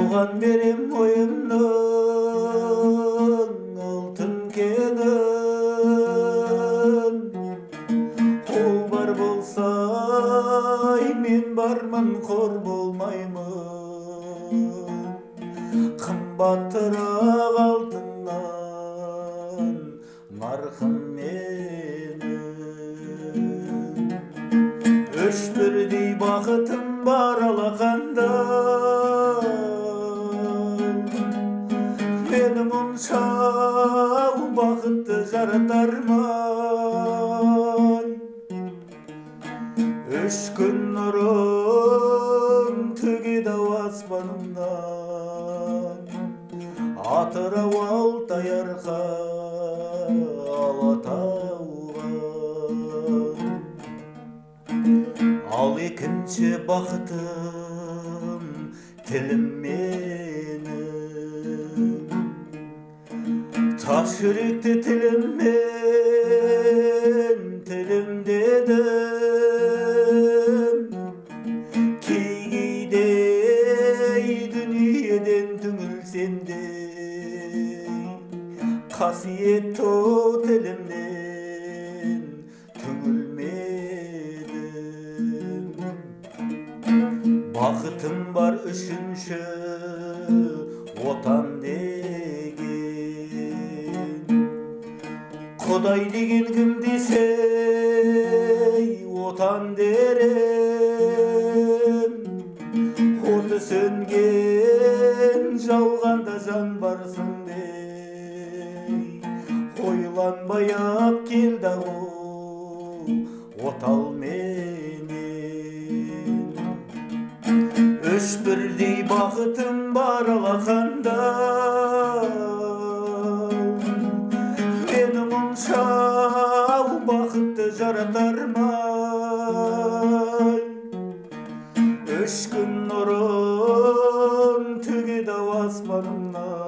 Оған берем ойымның алтын кенін. Ол бар болса, мен бармын, қор болмаймын. Қымбаттырақ алтыннан нарқым менің. Үш бірдей бақытым бар алақанда, мені мұншау бақытты жаратар ма? Үш күн нұрын төгеді ау аспанымнан, Атырау Алтай арқа Алатауға. Ал екінші бақытым тілім менің. Таш жүректі тіліммен тілімдедім. Кейде дүниеден түңілсем де, қасиетті тілімнен түңілмедім. Бақытым бар үшінші отан деген. Құдай деген кім десей отан дерем. Оты сөнген жалғанда жан барсың дей, ойланбай ақ келді ау отал менен. Үш бірдей бақытым бар алақанда, мені мұншау бақытты жаратар ма? Үш күн нұрын төгеді ау аспанымнан,